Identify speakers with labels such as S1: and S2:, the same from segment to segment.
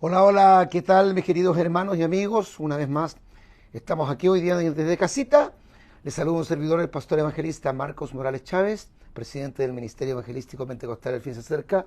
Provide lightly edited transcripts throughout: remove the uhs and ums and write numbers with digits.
S1: Hola, hola, ¿qué tal mis queridos hermanos y amigos? Una vez más, estamos aquí hoy día desde casita. Les saludo un servidor, el pastor evangelista Marcos Morales Chávez, presidente del Ministerio Evangelístico Pentecostal El Fin se acerca.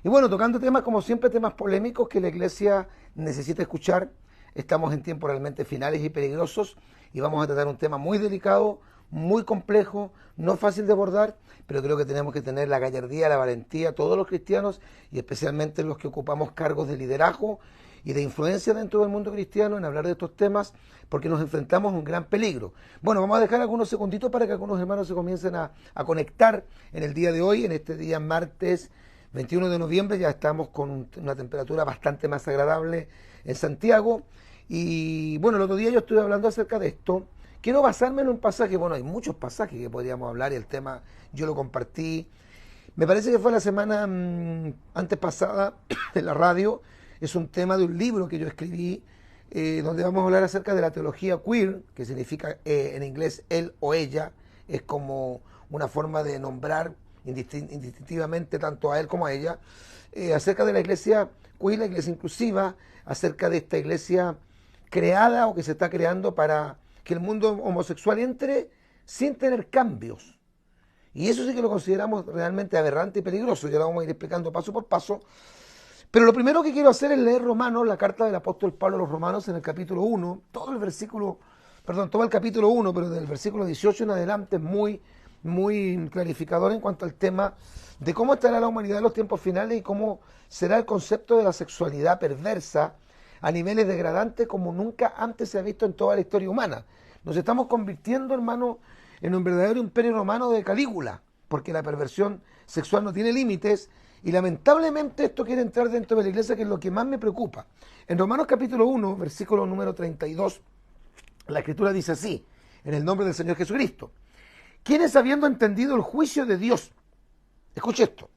S1: Y bueno, tocando temas como siempre, temas polémicos que la iglesia necesita escuchar. Estamos en tiempos realmente finales y peligrosos y vamos a tratar un tema muy delicado, muy complejo, no fácil de abordar, pero creo que tenemos que tener la gallardía, la valentía, todos los cristianos y especialmente los que ocupamos cargos de liderazgo y de influencia dentro del mundo cristiano en hablar de estos temas porque nos enfrentamos a un gran peligro. Bueno, vamos a dejar algunos segunditos para que algunos hermanos se comiencen a conectar en el día de hoy, en este día martes 21 de noviembre. Ya estamos con una temperatura bastante más agradable en Santiago. Y bueno, el otro día yo estuve hablando acerca de esto. Quiero basarme en un pasaje, bueno, hay muchos pasajes que podríamos hablar y el tema yo lo compartí. Me parece que fue la semana antes pasada en la radio. Es un tema de un libro que yo escribí, donde vamos a hablar acerca de la teología queer, que significa en inglés él o ella. Es como una forma de nombrar indistintivamente tanto a él como a ella. Acerca de la iglesia queer, la iglesia inclusiva, acerca de esta iglesia creada o que se está creando para que el mundo homosexual entre sin tener cambios. Y eso sí que lo consideramos realmente aberrante y peligroso. Ya lo vamos a ir explicando paso por paso. Pero lo primero que quiero hacer es leer Romanos, la carta del apóstol Pablo a los Romanos en el capítulo 1, todo el capítulo 1, pero del versículo 18 en adelante es muy clarificador en cuanto al tema de cómo estará la humanidad en los tiempos finales y cómo será el concepto de la sexualidad perversa a niveles degradantes como nunca antes se ha visto en toda la historia humana. Nos estamos convirtiendo, hermano, en un verdadero imperio romano de Calígula, porque la perversión sexual no tiene límites y lamentablemente esto quiere entrar dentro de la iglesia, que es lo que más me preocupa. En Romanos capítulo 1, versículo número 32, la escritura dice así, en el nombre del Señor Jesucristo: quienes habiendo entendido el juicio de Dios, escuche esto,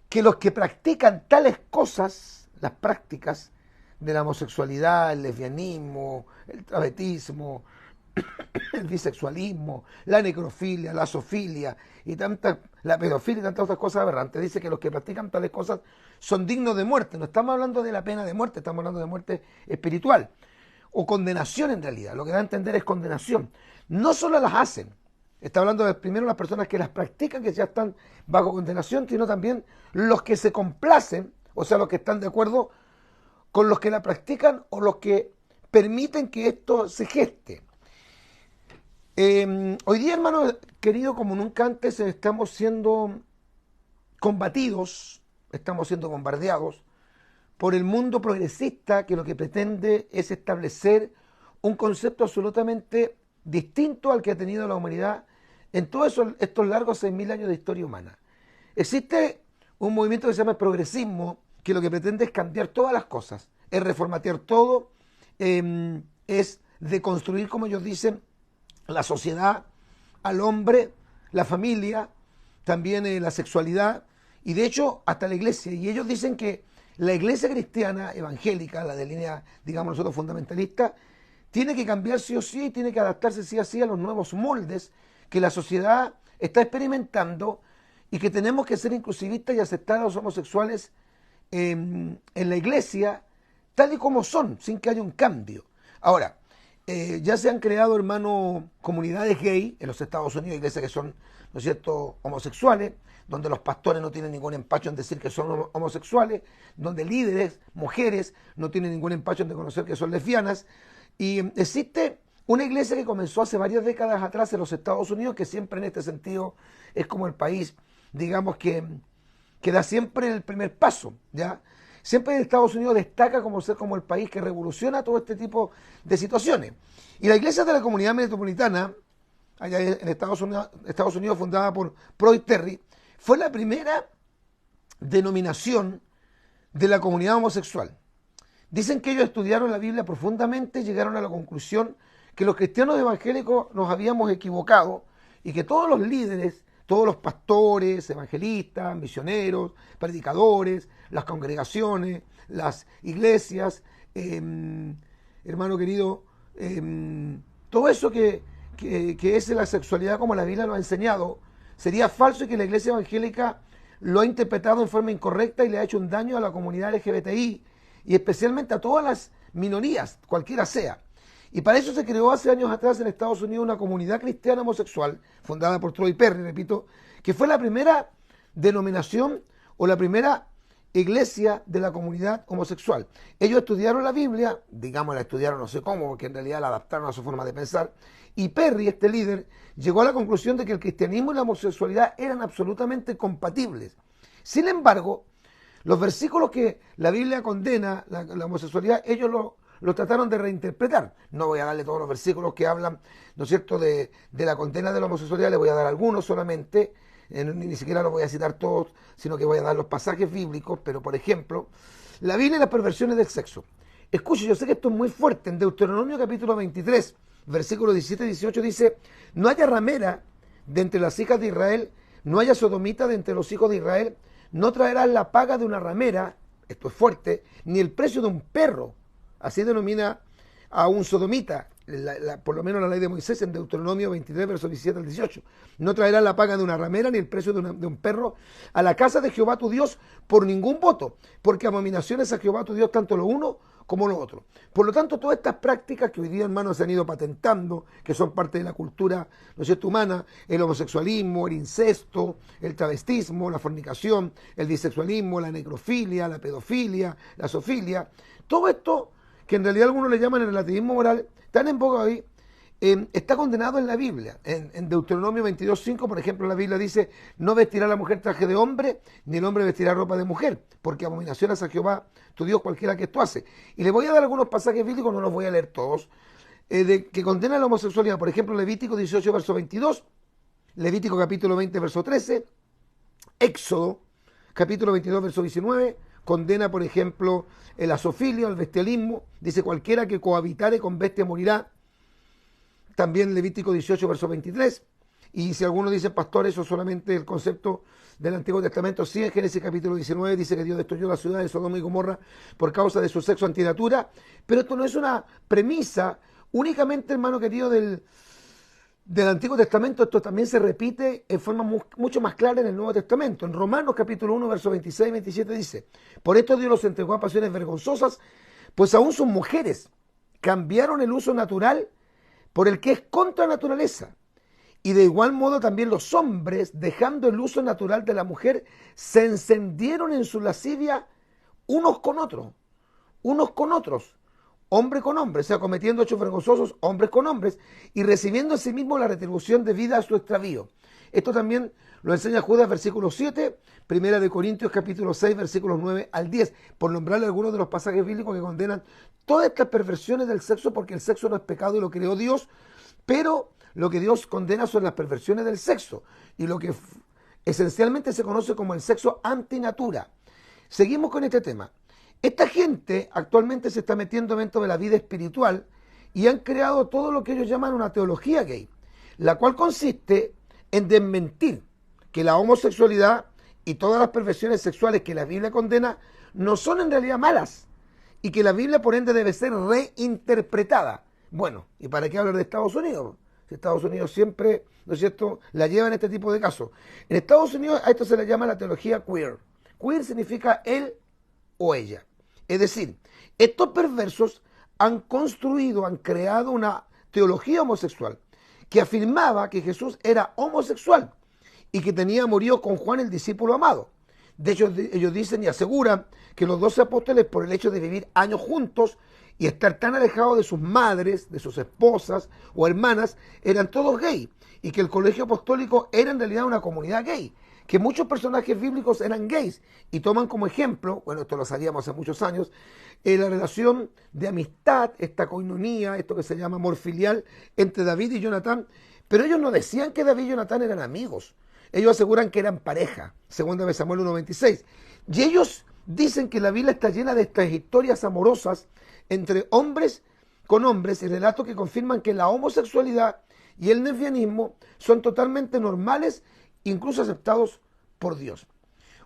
S1: que los que practican tales cosas, las prácticas de la homosexualidad, el lesbianismo, el travestismo, el bisexualismo, la necrofilia, la zoofilia y la pedofilia y tantas otras cosas aberrantes. Dice que los que practican tales cosas son dignos de muerte. No estamos hablando de la pena de muerte, estamos hablando de muerte espiritual o condenación en realidad. Lo que da a entender es condenación. No solo las hacen, está hablando de primero las personas que las practican, que ya están bajo condenación, sino también los que se complacen, o sea, los que están de acuerdo con los que la practican o los que permiten que esto se geste. Hoy día, hermano querido, como nunca antes, estamos siendo combatidos, estamos siendo bombardeados por el mundo progresista, que lo que pretende es establecer un concepto absolutamente distinto al que ha tenido la humanidad en todos estos largos 6.000 años de historia humana. Existe un movimiento que se llama el progresismo, que lo que pretende es cambiar todas las cosas, es reformatear todo, es deconstruir, como ellos dicen, la sociedad, al hombre, la familia, también la sexualidad y de hecho hasta la iglesia. Y ellos dicen que la iglesia cristiana evangélica, la de línea, digamos nosotros fundamentalista, tiene que cambiar sí o sí, tiene que adaptarse sí o sí a los nuevos moldes que la sociedad está experimentando y que tenemos que ser inclusivistas y aceptar a los homosexuales en la iglesia tal y como son, sin que haya un cambio. Ahora, ya se han creado, hermano, comunidades gay en los Estados Unidos, iglesias que son, ¿no es cierto?, homosexuales, donde los pastores no tienen ningún empacho en decir que son homosexuales, donde líderes, mujeres, no tienen ningún empacho en reconocer que son lesbianas. Y existe una iglesia que comenzó hace varias décadas atrás en los Estados Unidos, que siempre en este sentido es como el país, digamos, que da siempre el primer paso, ¿ya? Siempre Estados Unidos destaca como ser como el país que revoluciona todo este tipo de situaciones. Y la iglesia de la comunidad metropolitana, allá en Estados Unidos fundada por Proy Terry, fue la primera denominación de la comunidad homosexual. Dicen que ellos estudiaron la Biblia profundamente y llegaron a la conclusión que los cristianos evangélicos nos habíamos equivocado y que todos los líderes, todos los pastores, evangelistas, misioneros, predicadores, las congregaciones, las iglesias, hermano querido, todo eso que es la sexualidad como la Biblia lo ha enseñado, sería falso y que la iglesia evangélica lo ha interpretado en forma incorrecta y le ha hecho un daño a la comunidad LGBTI y especialmente a todas las minorías, cualquiera sea. Y para eso se creó hace años atrás en Estados Unidos una comunidad cristiana homosexual, fundada por Troy Perry, repito, que fue la primera denominación o la primera iglesia de la comunidad homosexual. Ellos estudiaron la Biblia, digamos la estudiaron no sé cómo, porque en realidad la adaptaron a su forma de pensar, y Perry, este líder, llegó a la conclusión de que el cristianismo y la homosexualidad eran absolutamente compatibles. Sin embargo, los versículos que la Biblia condena la homosexualidad, ellos lo trataron de reinterpretar. No voy a darle todos los versículos que hablan, ¿no es cierto?, de la condena de la homosexualidad, le voy a dar algunos solamente, ni siquiera los voy a citar todos, sino que voy a dar los pasajes bíblicos, pero por ejemplo, la Biblia y las perversiones del sexo. Escuche, yo sé que esto es muy fuerte, en Deuteronomio capítulo 23, versículos 17 y 18 dice, no haya ramera de entre las hijas de Israel, no haya sodomita de entre los hijos de Israel, no traerás la paga de una ramera, esto es fuerte, ni el precio de un perro, así denomina a un sodomita, por lo menos la ley de Moisés en Deuteronomio 23, versos 17 al 18. No traerás la paga de una ramera ni el precio de un perro a la casa de Jehová tu Dios por ningún voto, porque abominaciones a Jehová tu Dios tanto lo uno como lo otro. Por lo tanto, todas estas prácticas que hoy día, hermanos, se han ido patentando, que son parte de la cultura, ¿no es cierto?, humana, el homosexualismo, el incesto, el travestismo, la fornicación, el bisexualismo, la necrofilia, la pedofilia, la zoofilia, todo esto que en realidad algunos le llaman el relativismo moral, tan en boga hoy, está condenado en la Biblia. En Deuteronomio 22:5, por ejemplo, la Biblia dice, no vestirá la mujer traje de hombre, ni el hombre vestirá ropa de mujer, porque abominaciones a Jehová, tu Dios, cualquiera que esto hace. Y le voy a dar algunos pasajes bíblicos, no los voy a leer todos, que condenan la homosexualidad. Por ejemplo, Levítico 18, verso 22, Levítico capítulo 20, verso 13, Éxodo capítulo 22, verso 19, condena, por ejemplo, la zoofilia, el bestialismo, dice cualquiera que cohabitare con bestia morirá. También Levítico 18, verso 23. Y si alguno dice, pastor, eso es solamente el concepto del Antiguo Testamento, sí, en Génesis capítulo 19 dice que Dios destruyó la ciudad de Sodoma y Gomorra por causa de su sexo antinatura. Pero esto no es una premisa únicamente, hermano querido, del Antiguo Testamento. Esto también se repite en forma mucho más clara en el Nuevo Testamento. En Romanos capítulo 1, versos 26 y 27 dice, por esto Dios los entregó a pasiones vergonzosas, pues aún sus mujeres cambiaron el uso natural por el que es contra naturaleza. Y de igual modo también los hombres, dejando el uso natural de la mujer, se encendieron en su lascivia unos con otros, hombre con hombre, o sea, cometiendo hechos vergonzosos, hombres con hombres, y recibiendo en sí mismo la retribución debida a su extravío. Esto también lo enseña Judas, versículo 7, Primera de Corintios, capítulo 6, versículos 9 al 10, por nombrarle algunos de los pasajes bíblicos que condenan todas estas perversiones del sexo, porque el sexo no es pecado y lo creó Dios, pero lo que Dios condena son las perversiones del sexo, y lo que esencialmente se conoce como el sexo antinatura. Seguimos con este tema. Esta gente actualmente se está metiendo dentro de la vida espiritual y han creado todo lo que ellos llaman una teología gay, la cual consiste en desmentir que la homosexualidad y todas las perversiones sexuales que la Biblia condena no son en realidad malas y que la Biblia por ende debe ser reinterpretada. Bueno, ¿y para qué hablar de Estados Unidos? Si Estados Unidos siempre, ¿no es cierto?, la lleva en este tipo de casos. En Estados Unidos a esto se le llama la teología queer. Queer significa él o ella. Es decir, estos perversos han construido, han creado una teología homosexual que afirmaba que Jesús era homosexual y que tenía amorío con Juan, el discípulo amado. De hecho, ellos dicen y aseguran que los 12 apóstoles, por el hecho de vivir años juntos y estar tan alejados de sus madres, de sus esposas o hermanas, eran todos gay, y que el colegio apostólico era en realidad una comunidad gay, que muchos personajes bíblicos eran gays, y toman como ejemplo, bueno, esto lo sabíamos hace muchos años, la relación de amistad, esta coinonía, esto que se llama amor filial, entre David y Jonatán, pero ellos no decían que David y Jonatán eran amigos, ellos aseguran que eran pareja, segunda de Samuel 1:26, y ellos dicen que la Biblia está llena de estas historias amorosas entre hombres con hombres y relatos que confirman que la homosexualidad y el lesbianismo son totalmente normales, incluso aceptados por Dios.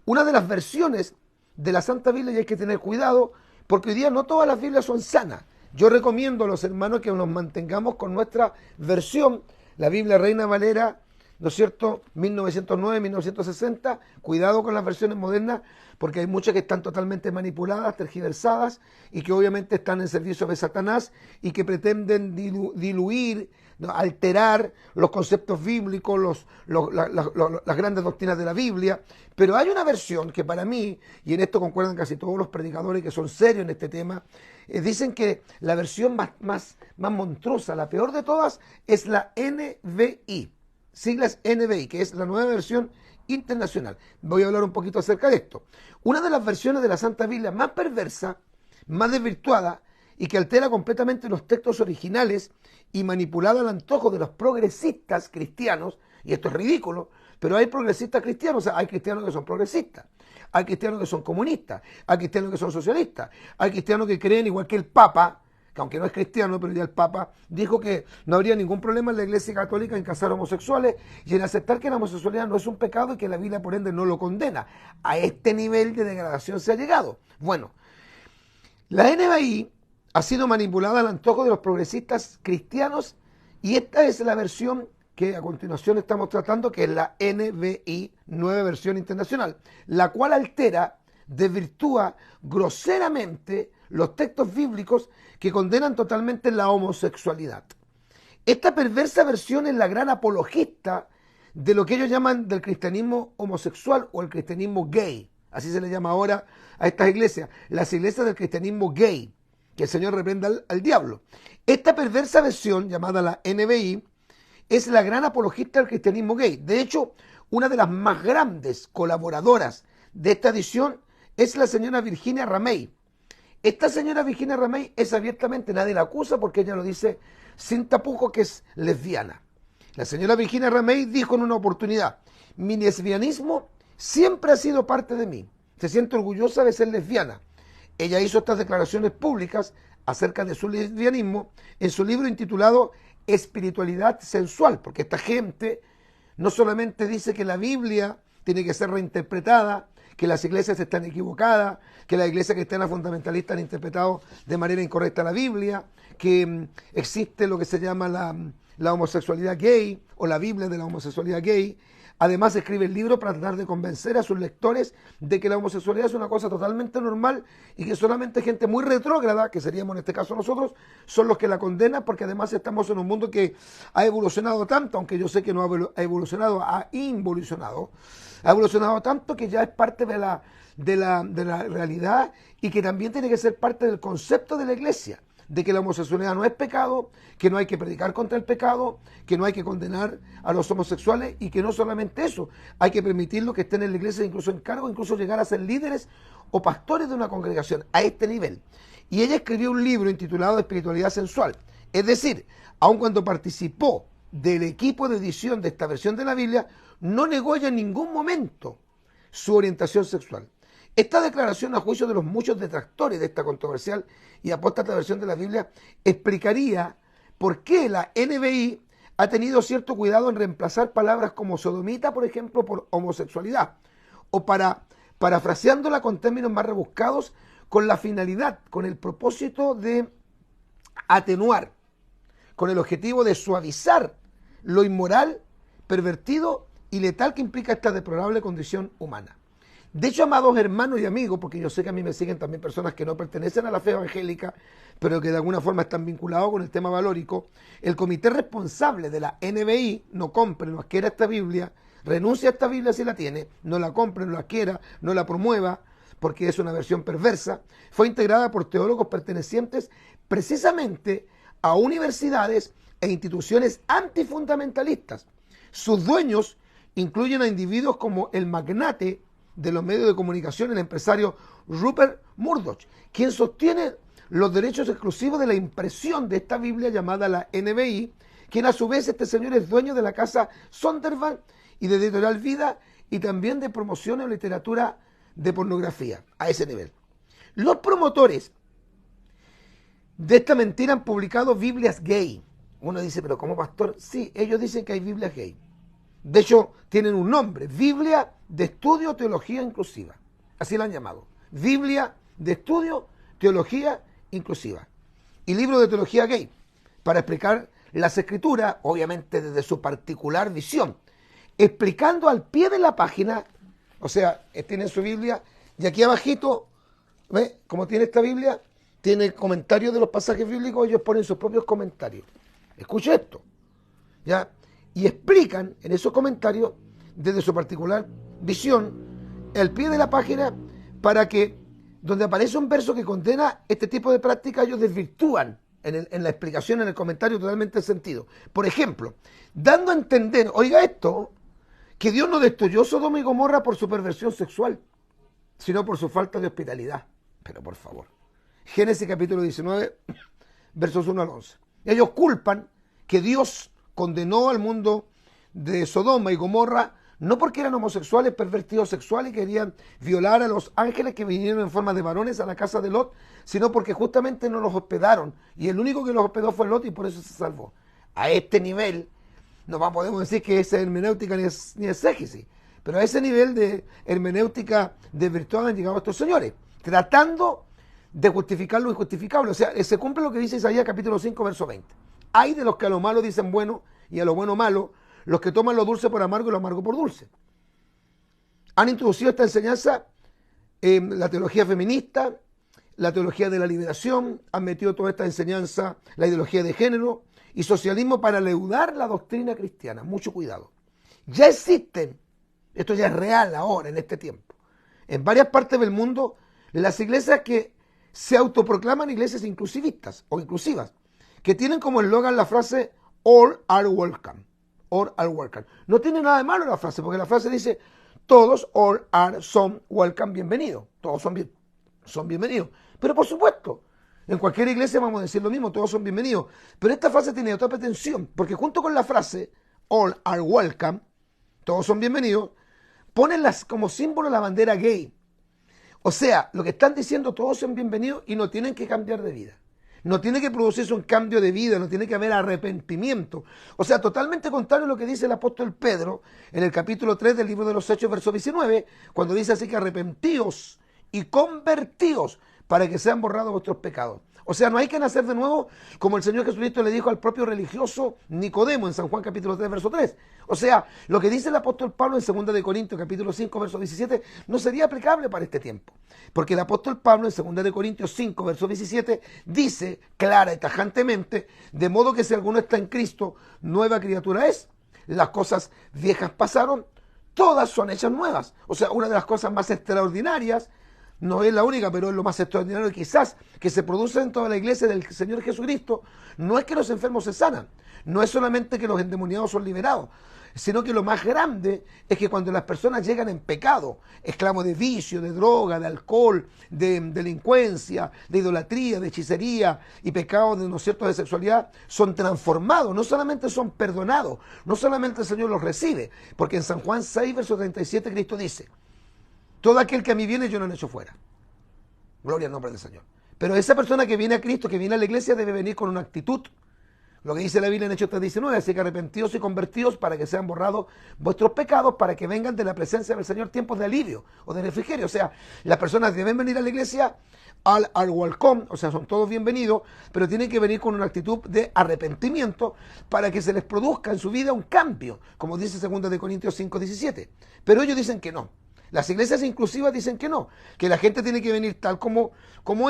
S1: Una de las versiones de la Santa Biblia, y hay que tener cuidado, porque hoy día no todas las Biblias son sanas. Yo recomiendo a los hermanos que nos mantengamos con nuestra versión, la Biblia Reina Valera ¿no es cierto? 1909, 1960, cuidado con las versiones modernas, porque hay muchas que están totalmente manipuladas, tergiversadas, y que obviamente están en servicio de Satanás y que pretenden diluir, ¿no?, alterar los conceptos bíblicos, las grandes doctrinas de la Biblia. Pero hay una versión que para mí, y en esto concuerdan casi todos los predicadores que son serios en este tema, dicen que la versión más monstruosa, la peor de todas, es la NVI, siglas NVI, que es la nueva versión internacional. Voy a hablar un poquito acerca de esto. Una de las versiones de la Santa Biblia más perversa, más desvirtuada y que altera completamente los textos originales y manipulada al antojo de los progresistas cristianos, y esto es ridículo, pero hay progresistas cristianos, o sea, hay cristianos que son progresistas, hay cristianos que son comunistas, hay cristianos que son socialistas, hay cristianos que creen igual que el Papa, que aunque no es cristiano, pero ya el Papa dijo que no habría ningún problema en la Iglesia Católica en casar homosexuales y en aceptar que la homosexualidad no es un pecado y que la Biblia por ende no lo condena. A este nivel de degradación se ha llegado. Bueno, la NBI ha sido manipulada al antojo de los progresistas cristianos y esta es la versión que a continuación estamos tratando, que es la NBI, nueva versión internacional, la cual altera, desvirtúa groseramente los textos bíblicos que condenan totalmente la homosexualidad. Esta perversa versión es la gran apologista de lo que ellos llaman del cristianismo homosexual o el cristianismo gay. Así se le llama ahora a estas iglesias, las iglesias del cristianismo gay, que el Señor reprenda al diablo. Esta perversa versión, llamada la NBI, es la gran apologista del cristianismo gay. De hecho, una de las más grandes colaboradoras de esta edición es la señora Virginia Ramey. Esta señora Virginia Ramey es abiertamente, nadie la acusa porque ella lo dice sin tapujos, que es lesbiana. La señora Virginia Ramey dijo en una oportunidad: mi lesbianismo siempre ha sido parte de mí. Se siente orgullosa de ser lesbiana. Ella hizo estas declaraciones públicas acerca de su lesbianismo en su libro intitulado Espiritualidad Sensual, porque esta gente no solamente dice que la Biblia tiene que ser reinterpretada, que las iglesias están equivocadas, que las iglesias cristianas fundamentalistas han interpretado de manera incorrecta la Biblia, que existe lo que se llama la homosexualidad gay o la Biblia de la homosexualidad gay. Además escribe el libro para tratar de convencer a sus lectores de que la homosexualidad es una cosa totalmente normal y que solamente gente muy retrógrada, que seríamos en este caso nosotros, son los que la condenan, porque además estamos en un mundo que ha evolucionado tanto, aunque yo sé que no ha evolucionado, ha involucionado. Ha evolucionado tanto que ya es parte de la realidad y que también tiene que ser parte del concepto de la iglesia, de que la homosexualidad no es pecado, que no hay que predicar contra el pecado, que no hay que condenar a los homosexuales y que no solamente eso, hay que permitirlo que estén en la iglesia, incluso en cargo, incluso llegar a ser líderes o pastores de una congregación a este nivel. Y ella escribió un libro intitulado Espiritualidad Sensual. Es decir, aun cuando participó del equipo de edición de esta versión de la Biblia, no negó ella en ningún momento su orientación sexual. Esta declaración, a juicio de los muchos detractores de esta controversial y apóstata versión de la Biblia, explicaría por qué la NBI ha tenido cierto cuidado en reemplazar palabras como sodomita, por ejemplo, por homosexualidad, o parafraseándola con términos más rebuscados, con la finalidad, con el propósito de atenuar, con el objetivo de suavizar lo inmoral, pervertido y letal que implica esta deplorable condición humana. De hecho, amados hermanos y amigos, porque yo sé que a mí me siguen también personas que no pertenecen a la fe evangélica, pero que de alguna forma están vinculados con el tema valórico, el comité responsable de la NBI, no compre, no adquiera esta Biblia, renuncia a esta Biblia si la tiene, no la compre, no la adquiera, no la promueva, porque es una versión perversa, fue integrada por teólogos pertenecientes precisamente a universidades e instituciones antifundamentalistas. Sus dueños incluyen a individuos como el magnate de los medios de comunicación, el empresario Rupert Murdoch, quien sostiene los derechos exclusivos de la impresión de esta Biblia llamada la NBI, quien a su vez este señor es dueño de la casa Sondervan y de Editorial Vida y también de promoción en literatura de pornografía, a ese nivel. Los promotores de esta mentira han publicado Biblias gay. Uno dice, pero ¿cómo, pastor? Sí, ellos dicen que hay Biblias gay. De hecho, tienen un nombre, Biblia de Estudio Teología Inclusiva. Así la han llamado. Biblia de Estudio Teología Inclusiva. Y libro de teología gay, para explicar las escrituras, obviamente desde su particular visión. explicando al pie de la página, o sea, tiene su Biblia, y aquí abajito, ¿ve? Como tiene esta Biblia, tiene comentarios de los pasajes bíblicos, ellos ponen sus propios comentarios. Escuche esto, ¿ya? Y explican en esos comentarios, desde su particular visión, al pie de la página, para que, donde aparece un verso que condena este tipo de práctica, ellos desvirtúan en la explicación, en el comentario, totalmente el sentido. Por ejemplo, dando a entender, oiga esto, que Dios no destruyó Sodoma y Gomorra por su perversión sexual, sino por su falta de hospitalidad. Pero por favor. Génesis capítulo 19, versos 1 al 11. Ellos culpan que Dios condenó al mundo de Sodoma y Gomorra no porque eran homosexuales, pervertidos sexuales y querían violar a los ángeles que vinieron en forma de varones a la casa de Lot, sino porque justamente no los hospedaron. Y el único que los hospedó fue Lot y por eso se salvó. A este nivel, no podemos decir que es hermenéutica ni exégesis, pero a ese nivel de hermenéutica desvirtuada han llegado estos señores, tratando de justificar lo injustificable. O sea, se cumple lo que dice Isaías capítulo 5, verso 20. Hay de los que a lo malo dicen bueno y a lo bueno malo, los que toman lo dulce por amargo y lo amargo por dulce. Han introducido esta enseñanza en la teología feminista, la teología de la liberación, han metido toda esta enseñanza, la ideología de género y socialismo para leudar la doctrina cristiana. Mucho cuidado. Ya existen, esto ya es real ahora, en este tiempo, en varias partes del mundo, las iglesias que se autoproclaman iglesias inclusivistas o inclusivas, que tienen como eslogan la frase all are welcome. All are welcome. No tiene nada de malo la frase, porque la frase dice todos all are son welcome, bienvenidos. Todos son bienvenidos. Pero por supuesto, en cualquier iglesia vamos a decir lo mismo, todos son bienvenidos. Pero esta frase tiene otra pretensión, porque junto con la frase all are welcome, todos son bienvenidos, ponen como símbolo la bandera gay. O sea, lo que están diciendo, todos son bienvenidos y no tienen que cambiar de vida. No tiene que producirse un cambio de vida, no tiene que haber arrepentimiento. O sea, totalmente contrario a lo que dice el apóstol Pedro en el capítulo 3 del libro de los Hechos, verso 19, cuando dice así que arrepentíos y convertíos para que sean borrados vuestros pecados. O sea, no hay que nacer de nuevo, como el Señor Jesucristo le dijo al propio religioso Nicodemo en San Juan capítulo 3, verso 3. O sea, lo que dice el apóstol Pablo en 2 de Corintios capítulo 5, verso 17, no sería aplicable para este tiempo. Porque el apóstol Pablo en 2 de Corintios 5, verso 17, dice clara y tajantemente, de modo que si alguno está en Cristo, nueva criatura es. Las cosas viejas pasaron, todas son hechas nuevas. O sea, una de las cosas más extraordinarias, no es la única, pero es lo más extraordinario quizás que se produce en toda la iglesia del Señor Jesucristo, no es que los enfermos se sanan, no es solamente que los endemoniados son liberados, sino que lo más grande es que cuando las personas llegan en pecado, esclavos de vicio, de droga, de alcohol, de delincuencia, de idolatría, de hechicería y pecados de, ¿no es cierto?, de sexualidad, son transformados, no solamente son perdonados, no solamente el Señor los recibe, porque en San Juan 6, verso 37, Cristo dice, todo aquel que a mí viene yo no lo echo fuera. Gloria al nombre del Señor. Pero esa persona que viene a Cristo, que viene a la iglesia, debe venir con una actitud. Lo que dice la Biblia en Hechos 3:19, así que arrepentidos y convertidos para que sean borrados vuestros pecados, para que vengan de la presencia del Señor tiempos de alivio o de refrigerio. O sea, las personas deben venir a la iglesia al welcome, o sea, son todos bienvenidos, pero tienen que venir con una actitud de arrepentimiento para que se les produzca en su vida un cambio, como dice 2 de Corintios 5:17. Pero ellos dicen que no. Las iglesias inclusivas dicen que no, que la gente tiene que venir tal como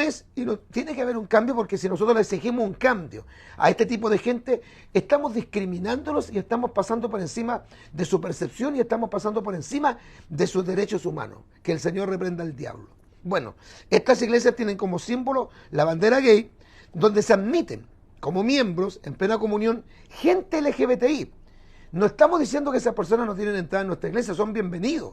S1: es y no, tiene que haber un cambio, porque si nosotros le exigimos un cambio a este tipo de gente, estamos discriminándolos y estamos pasando por encima de su percepción y estamos pasando por encima de sus derechos humanos. Que el Señor reprenda al diablo. Bueno, estas iglesias tienen como símbolo la bandera gay, donde se admiten como miembros en plena comunión gente LGBTI. No estamos diciendo que esas personas no tienen entrada en nuestra iglesia, son bienvenidos.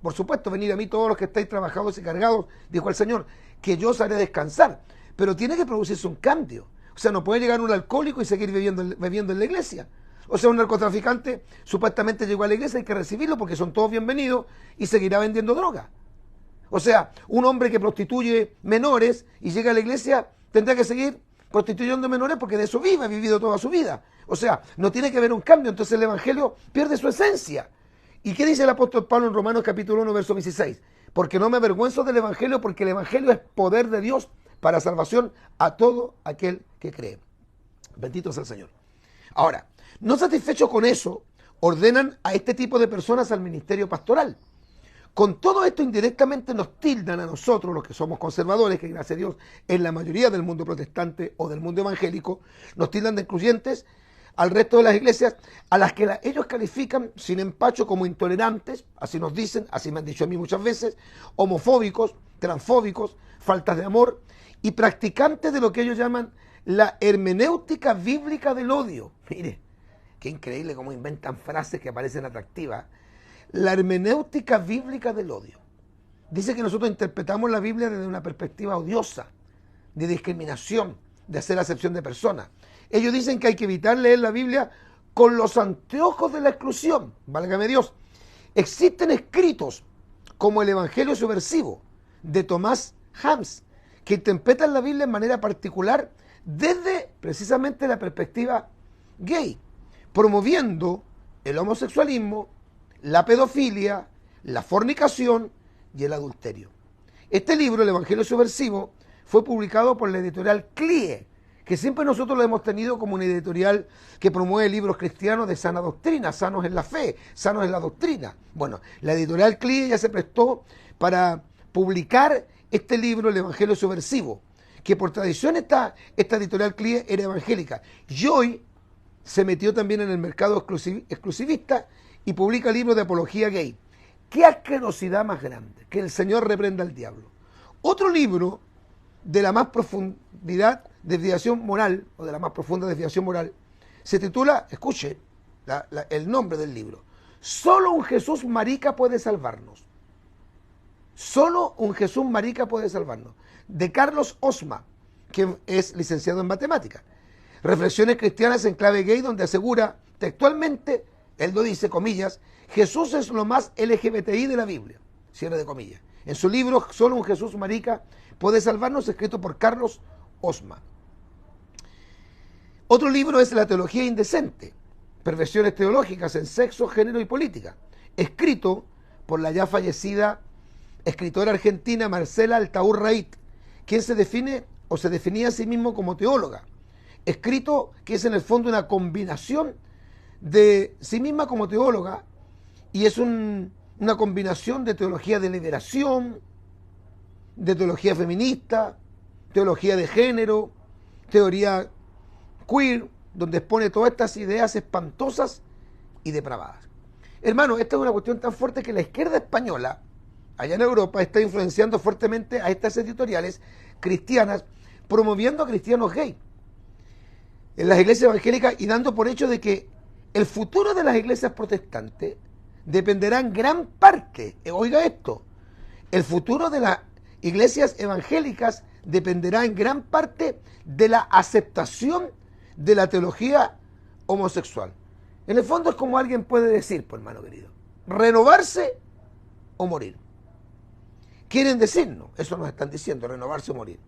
S1: Por supuesto, venid a mí todos los que estáis trabajados y cargados, dijo el Señor, que yo os haré descansar. Pero tiene que producirse un cambio. O sea, no puede llegar un alcohólico y seguir bebiendo en la iglesia. O sea, un narcotraficante supuestamente llegó a la iglesia, hay que recibirlo porque son todos bienvenidos y seguirá vendiendo droga. O sea, un hombre que prostituye menores y llega a la iglesia tendrá que seguir prostituyendo menores porque de eso vive, ha vivido toda su vida. O sea, no tiene que haber un cambio, entonces el evangelio pierde su esencia. ¿Y qué dice el apóstol Pablo en Romanos capítulo 1, verso 16? Porque no me avergüenzo del evangelio, porque el evangelio es poder de Dios para salvación a todo aquel que cree. Bendito sea el Señor. Ahora, no satisfecho con eso, ordenan a este tipo de personas al ministerio pastoral. Con todo esto indirectamente nos tildan a nosotros, los que somos conservadores, que gracias a Dios en la mayoría del mundo protestante o del mundo evangélico, nos tildan de excluyentes al resto de las iglesias, a las que ellos califican sin empacho como intolerantes, así nos dicen, así me han dicho a mí muchas veces, homofóbicos, transfóbicos, faltas de amor y practicantes de lo que ellos llaman la hermenéutica bíblica del odio. Mire, qué increíble cómo inventan frases que parecen atractivas. La hermenéutica bíblica del odio. Dice que nosotros interpretamos la Biblia desde una perspectiva odiosa, de discriminación, de hacer acepción de personas. Ellos dicen que hay que evitar leer la Biblia con los anteojos de la exclusión. Válgame Dios. Existen escritos como el Evangelio Subversivo de Tomás Hams, que interpretan la Biblia en manera particular desde precisamente la perspectiva gay, promoviendo el homosexualismo, la pedofilia, la fornicación y el adulterio. Este libro, el Evangelio Subversivo, fue publicado por la editorial CLIE, que siempre nosotros lo hemos tenido como una editorial que promueve libros cristianos de sana doctrina, sanos en la fe, sanos en la doctrina. Bueno, la editorial CLIE ya se prestó para publicar este libro, el Evangelio Subversivo, que por tradición esta editorial CLIE era evangélica, y hoy se metió también en el mercado exclusivista y publica libros de apología gay. ¡Qué asquerosidad más grande! Que el Señor reprenda al diablo. Otro libro de la más profundidad desviación moral, o de la más profunda desviación moral, se titula, escuche el nombre del libro, Solo un Jesús marica puede salvarnos. Solo un Jesús marica puede salvarnos. De Carlos Osma, quien es licenciado en matemáticas. Reflexiones cristianas en clave gay, donde asegura textualmente, él lo dice, comillas, Jesús es lo más LGBTI de la Biblia, cierre de comillas. En su libro, Solo un Jesús marica puede salvarnos, escrito por Carlos Osma. Otro libro es La teología indecente, perversiones teológicas en sexo, género y política, escrito por la ya fallecida escritora argentina Marcela Altaúrraiz, quien se define o se definía a sí mismo como teóloga, escrito que es en el fondo una combinación de sí misma como teóloga, y es una combinación de teología de liberación, de teología feminista, teología de género, teoría queer, donde expone todas estas ideas espantosas y depravadas. Hermano, esta es una cuestión tan fuerte que la izquierda española, allá en Europa, está influenciando fuertemente a estas editoriales cristianas, promoviendo a cristianos gay en las iglesias evangélicas y dando por hecho de que el futuro de las iglesias protestantes dependerá en gran parte, oiga esto, el futuro de las iglesias evangélicas dependerá en gran parte de la aceptación de la teología homosexual. En el fondo es como alguien puede decir, pues hermano querido, renovarse o morir. Quieren decirnos, eso nos están diciendo, renovarse o morir.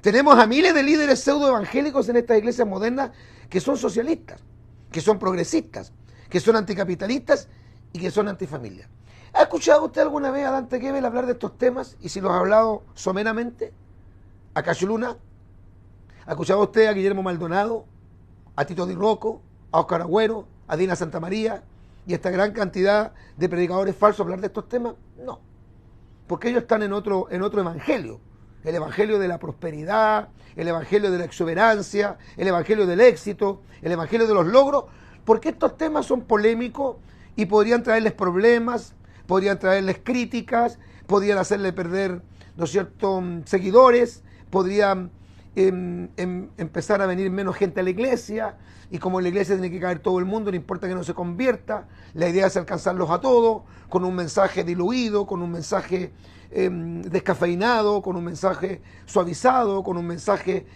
S1: Tenemos a miles de líderes pseudoevangélicos en estas iglesias modernas que son socialistas, que son progresistas, que son anticapitalistas y que son antifamilia. ¿Ha escuchado usted alguna vez a Dante Gebel hablar de estos temas? Y si los ha hablado someramente, a Cacho Luna. ¿Ha escuchado usted a Guillermo Maldonado, a Tito Di Rocco, a Óscar Agüero, a Dina Santamaría y a esta gran cantidad de predicadores falsos hablar de estos temas? No, porque ellos están en otro evangelio, el evangelio de la prosperidad, el evangelio de la exuberancia, el evangelio del éxito, el evangelio de los logros, porque estos temas son polémicos y podrían traerles problemas, podrían traerles críticas, podrían hacerle perder, ¿no es cierto?, seguidores, podrían empezar a venir menos gente a la iglesia, y como en la iglesia tiene que caer todo el mundo, no importa que no se convierta, la idea es alcanzarlos a todos, con un mensaje diluido, con un mensaje descafeinado, con un mensaje suavizado, con un mensaje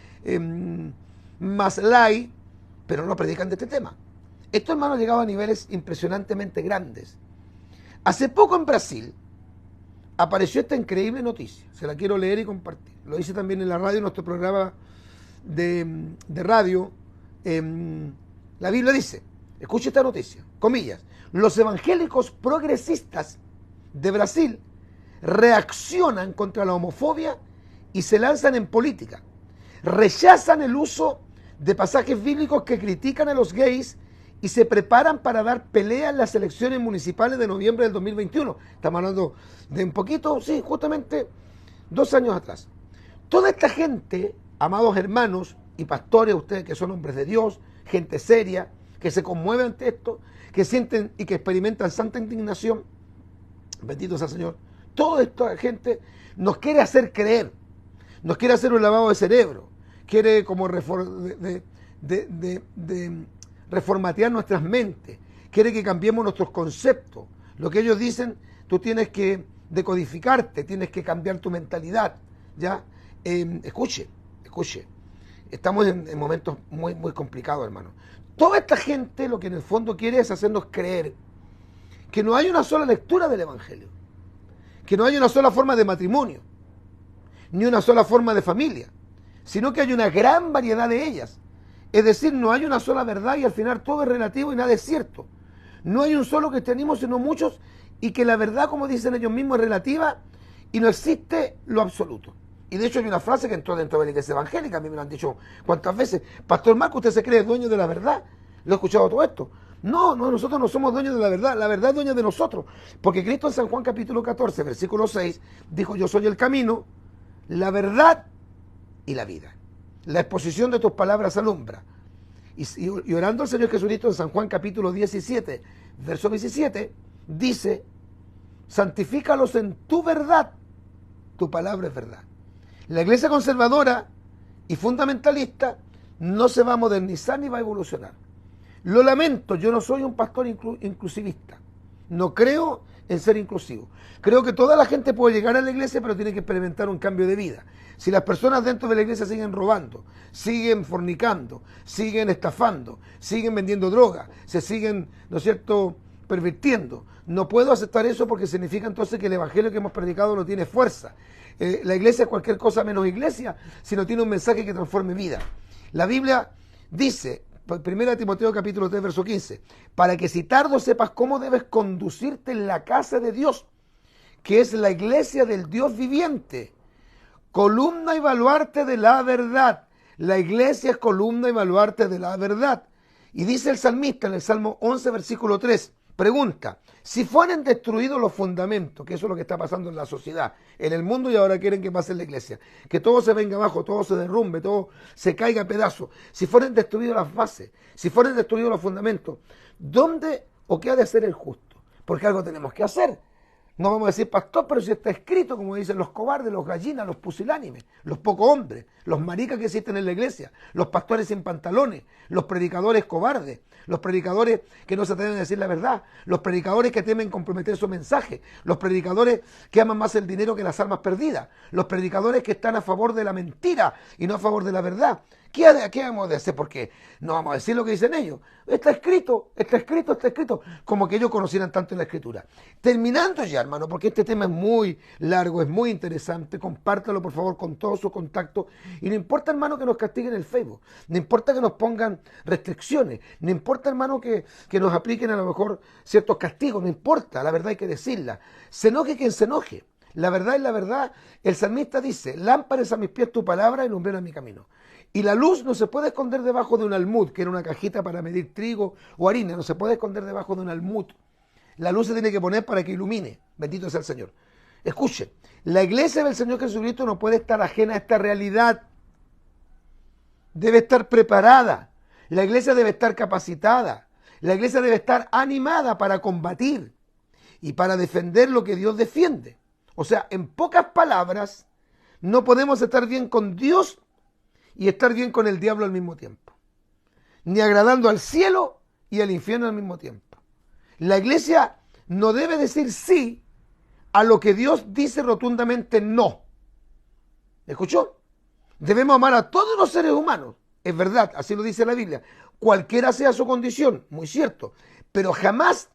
S1: más light, pero no predican de este tema. Esto, hermano, ha llegado a niveles impresionantemente grandes. Hace poco en Brasil apareció esta increíble noticia, se la quiero leer y compartir. Lo hice también en la radio, en nuestro programa de radio. La Biblia dice, escuche esta noticia, comillas, los evangélicos progresistas de Brasil reaccionan contra la homofobia y se lanzan en política. Rechazan el uso de pasajes bíblicos que critican a los gays y se preparan para dar pelea en las elecciones municipales de noviembre del 2021. Estamos hablando de un poquito, sí, justamente 2 años atrás. Toda esta gente, amados hermanos y pastores, ustedes que son hombres de Dios, gente seria, que se conmueve ante esto, que sienten y que experimentan santa indignación, bendito sea el Señor, toda esta gente nos quiere hacer creer, nos quiere hacer un lavado de cerebro, quiere como reformatear nuestras mentes, quiere que cambiemos nuestros conceptos. Lo que ellos dicen, tú tienes que decodificarte, tienes que cambiar tu mentalidad, ¿ya? Escuche, estamos en momentos muy, muy complicados, hermano. Toda esta gente lo que en el fondo quiere es hacernos creer que no hay una sola lectura del Evangelio, que no hay una sola forma de matrimonio, ni una sola forma de familia, sino que hay una gran variedad de ellas. Es decir, no hay una sola verdad y al final todo es relativo y nada es cierto. No hay un solo cristianismo, sino muchos, y que la verdad, como dicen ellos mismos, es relativa y no existe lo absoluto. Y de hecho hay una frase que entró dentro de la iglesia evangélica, a mí me lo han dicho cuántas veces: Pastor Marco, ¿usted se cree dueño de la verdad? Lo he escuchado todo esto. No, nosotros no somos dueños de la verdad es dueña de nosotros. Porque Cristo en San Juan capítulo 14, versículo 6, dijo: yo soy el camino, la verdad y la vida. La exposición de tus palabras alumbra. Y orando al Señor Jesucristo en San Juan capítulo 17, verso 17, dice: santifícalos en tu verdad, tu palabra es verdad. La iglesia conservadora y fundamentalista no se va a modernizar ni va a evolucionar. Lo lamento, yo no soy un pastor inclusivista. No creo en ser inclusivo. Creo que toda la gente puede llegar a la iglesia, pero tiene que experimentar un cambio de vida. Si las personas dentro de la iglesia siguen robando, siguen fornicando, siguen estafando, siguen vendiendo droga, se siguen, ¿no es cierto?, pervirtiendo, no puedo aceptar eso, porque significa entonces que el evangelio que hemos predicado no tiene fuerza. La iglesia es cualquier cosa menos iglesia si no tiene un mensaje que transforme vida. La Biblia dice, 1 Timoteo capítulo 3, verso 15, para que si tardo sepas cómo debes conducirte en la casa de Dios, que es la iglesia del Dios viviente, columna y baluarte de la verdad. La iglesia es columna y baluarte de la verdad. Y dice el salmista en el Salmo 11, versículo 3, pregunta: si fueren destruidos los fundamentos, que eso es lo que está pasando en la sociedad, en el mundo, y ahora quieren que pase en la iglesia, que todo se venga abajo, todo se derrumbe, todo se caiga a pedazos, si fueren destruidas las bases, si fueren destruidos los fundamentos, ¿dónde o qué ha de hacer el justo? Porque algo tenemos que hacer. No vamos a decir: pastor, pero si está escrito, como dicen los cobardes, los gallinas, los pusilánimes, los poco hombres, los maricas que existen en la iglesia, los pastores sin pantalones, los predicadores cobardes, los predicadores que no se atreven a decir la verdad, los predicadores que temen comprometer su mensaje, los predicadores que aman más el dinero que las almas perdidas, los predicadores que están a favor de la mentira y no a favor de la verdad. ¿Qué vamos a hacer? Porque no vamos a decir lo que dicen ellos. Está escrito, como que ellos conocieran tanto en la escritura. Terminando ya, hermano, porque este tema es muy largo, es muy interesante. Compártalo, por favor, con todos sus contactos. Y no importa, hermano, que nos castiguen el Facebook. No importa que nos pongan restricciones. No importa, hermano, que nos apliquen a lo mejor ciertos castigos. No importa, la verdad hay que decirla. Se enoje quien se enoje. La verdad es la verdad. El salmista dice: lámpara es a mis pies tu palabra y lumbrera mi camino. Y la luz no se puede esconder debajo de un almud, que era una cajita para medir trigo o harina. No se puede esconder debajo de un almud. La luz se tiene que poner para que ilumine. Bendito sea el Señor. Escuchen, la iglesia del Señor Jesucristo no puede estar ajena a esta realidad. Debe estar preparada. La iglesia debe estar capacitada. La iglesia debe estar animada para combatir y para defender lo que Dios defiende. O sea, en pocas palabras, no podemos estar bien con Dios y estar bien con el diablo al mismo tiempo, ni agradando al cielo y al infierno al mismo tiempo. La iglesia no debe decir sí a lo que Dios dice rotundamente no. ¿Escuchó? Debemos amar a todos los seres humanos, es verdad, así lo dice la Biblia, cualquiera sea su condición, muy cierto, pero jamás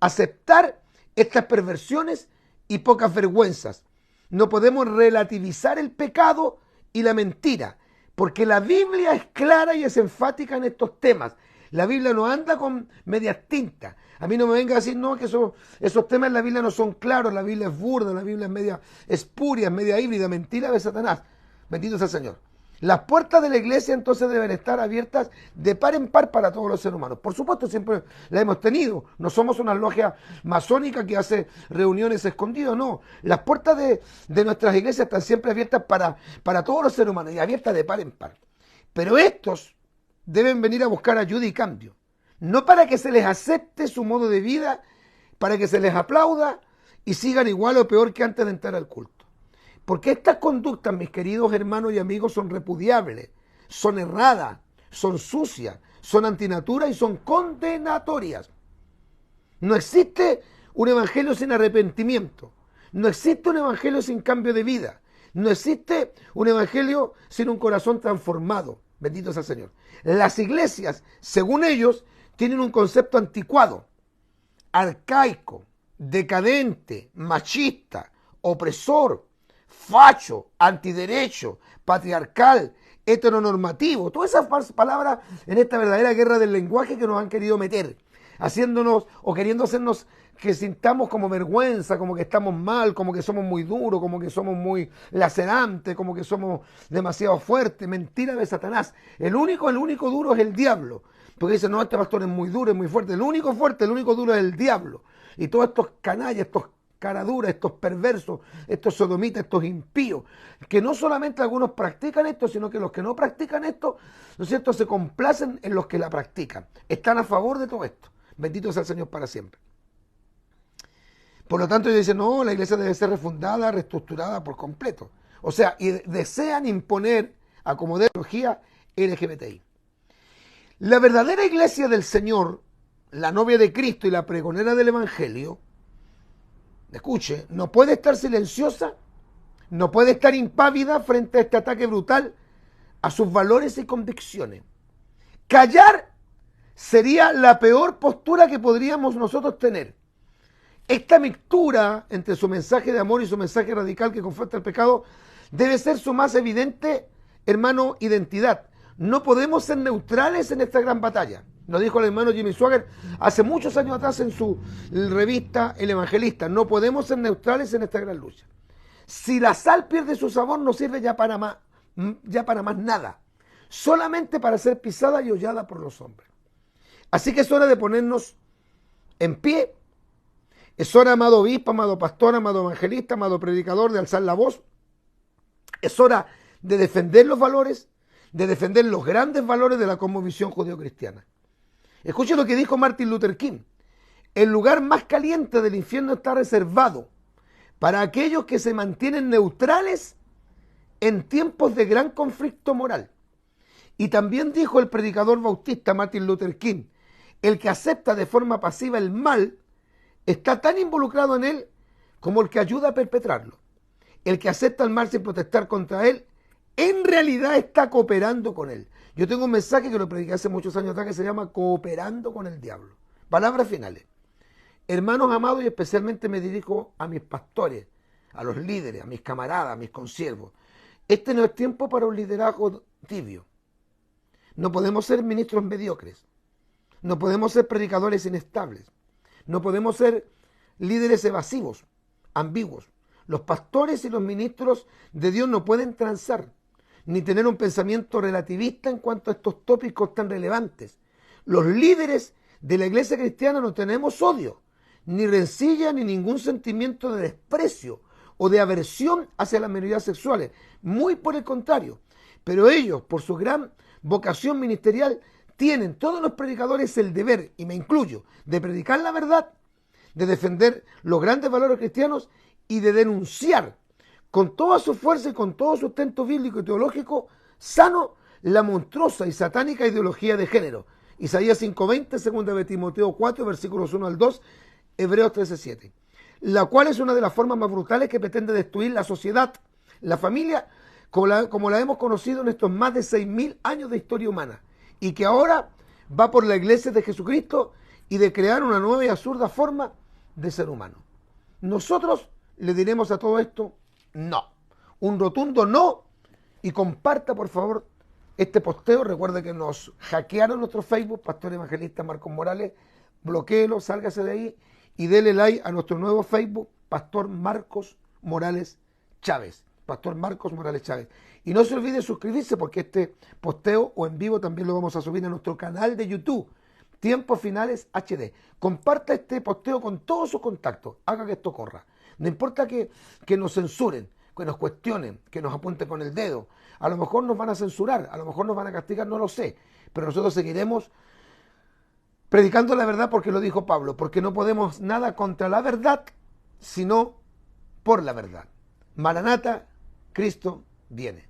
S1: aceptar estas perversiones y pocas vergüenzas. No podemos relativizar el pecado y la mentira, porque la Biblia es clara y es enfática en estos temas. La Biblia no anda con medias tintas. A mí no me venga a decir, no, que esos temas en la Biblia no son claros, la Biblia es burda, la Biblia es media espuria, es media híbrida, mentira de Satanás. Bendito sea el Señor. Las puertas de la iglesia entonces deben estar abiertas de par en par para todos los seres humanos. Por supuesto, siempre la hemos tenido. No somos una logia masónica que hace reuniones escondidas, no. Las puertas de nuestras iglesias están siempre abiertas para todos los seres humanos y abiertas de par en par. Pero estos deben venir a buscar ayuda y cambio. No para que se les acepte su modo de vida, para que se les aplauda y sigan igual o peor que antes de entrar al culto. Porque estas conductas, mis queridos hermanos y amigos, son repudiables, son erradas, son sucias, son antinatura y son condenatorias. No existe un evangelio sin arrepentimiento. No existe un evangelio sin cambio de vida. No existe un evangelio sin un corazón transformado. Bendito sea el Señor. Las iglesias, según ellos, tienen un concepto anticuado, arcaico, decadente, machista, opresor, facho, antiderecho, patriarcal, heteronormativo, todas esas palabras en esta verdadera guerra del lenguaje que nos han querido meter, haciéndonos o queriendo hacernos que sintamos como vergüenza, como que estamos mal, como que somos muy duros, como que somos muy lacerantes, como que somos demasiado fuertes. Mentira de Satanás. El único duro es el diablo. Porque dicen, no, este pastor es muy duro, es muy fuerte. El único fuerte, el único duro es el diablo. Y todos estos canallas, estos caraduras, estos perversos, estos sodomitas, estos impíos, que no solamente algunos practican esto, sino que los que no practican esto, ¿no es cierto?, se complacen en los que la practican. Están a favor de todo esto. Bendito sea el Señor para siempre. Por lo tanto, ellos dicen, no, la iglesia debe ser refundada, reestructurada por completo. O sea, y desean imponer a como de ideología LGBTI. La verdadera iglesia del Señor, la novia de Cristo y la pregonera del Evangelio, escuche, no puede estar silenciosa, no puede estar impávida frente a este ataque brutal a sus valores y convicciones. Callar sería la peor postura que podríamos nosotros tener. Esta mixtura entre su mensaje de amor y su mensaje radical que confronta el pecado debe ser su más evidente, hermano, identidad. No podemos ser neutrales en esta gran batalla. Lo dijo el hermano Jimmy Swaggart hace muchos años atrás en su revista El Evangelista. No podemos ser neutrales en esta gran lucha. Si la sal pierde su sabor, no sirve ya para más nada. Solamente para ser pisada y hollada por los hombres. Así que es hora de ponernos en pie. Es hora, amado obispo, amado pastor, amado evangelista, amado predicador, de alzar la voz. Es hora de defender los valores, de defender los grandes valores de la cosmovisión judeocristiana. Escuche lo que dijo Martin Luther King. El lugar más caliente del infierno está reservado para aquellos que se mantienen neutrales en tiempos de gran conflicto moral. Y también dijo el predicador bautista Martin Luther King, el que acepta de forma pasiva el mal está tan involucrado en él como el que ayuda a perpetrarlo. El que acepta el mal sin protestar contra él, en realidad está cooperando con él. Yo tengo un mensaje que lo prediqué hace muchos años atrás que se llama Cooperando con el Diablo. Palabras finales. Hermanos amados, y especialmente me dirijo a mis pastores, a los líderes, a mis camaradas, a mis consiervos. Este no es tiempo para un liderazgo tibio. No podemos ser ministros mediocres. No podemos ser predicadores inestables. No podemos ser líderes evasivos, ambiguos. Los pastores y los ministros de Dios no pueden transar, ni tener un pensamiento relativista en cuanto a estos tópicos tan relevantes. Los líderes de la iglesia cristiana no tenemos odio, ni rencilla, ni ningún sentimiento de desprecio o de aversión hacia las minorías sexuales. Muy por el contrario. Pero ellos, por su gran vocación ministerial, tienen todos los predicadores el deber, y me incluyo, de predicar la verdad, de defender los grandes valores cristianos y de denunciar con toda su fuerza y con todo sustento bíblico y teológico sano la monstruosa y satánica ideología de género. Isaías 5:20, 2 de Timoteo 4, versículos 1 al 2, Hebreos 13:7. La cual es una de las formas más brutales que pretende destruir la sociedad, la familia, como la hemos conocido en estos más de 6.000 años de historia humana. Y que ahora va por la iglesia de Jesucristo y de crear una nueva y absurda forma de ser humano. Nosotros le diremos a todo esto no. Un rotundo no. Y comparta, por favor, este posteo. Recuerde que nos hackearon nuestro Facebook, Pastor Evangelista Marcos Morales. Bloquéelo, sálgase de ahí y dele like a nuestro nuevo Facebook, Pastor Marcos Morales Chávez. Pastor Marcos Morales Chávez. Y no se olvide suscribirse porque este posteo o en vivo también lo vamos a subir a nuestro canal de YouTube, Tiempos Finales HD. Comparta este posteo con todos sus contactos, haga que esto corra. No importa que nos censuren, que nos cuestionen, que nos apunten con el dedo. A lo mejor nos van a censurar, a lo mejor nos van a castigar, no lo sé. Pero nosotros seguiremos predicando la verdad porque lo dijo Pablo, porque no podemos nada contra la verdad, sino por la verdad. Maranata, Cristo viene.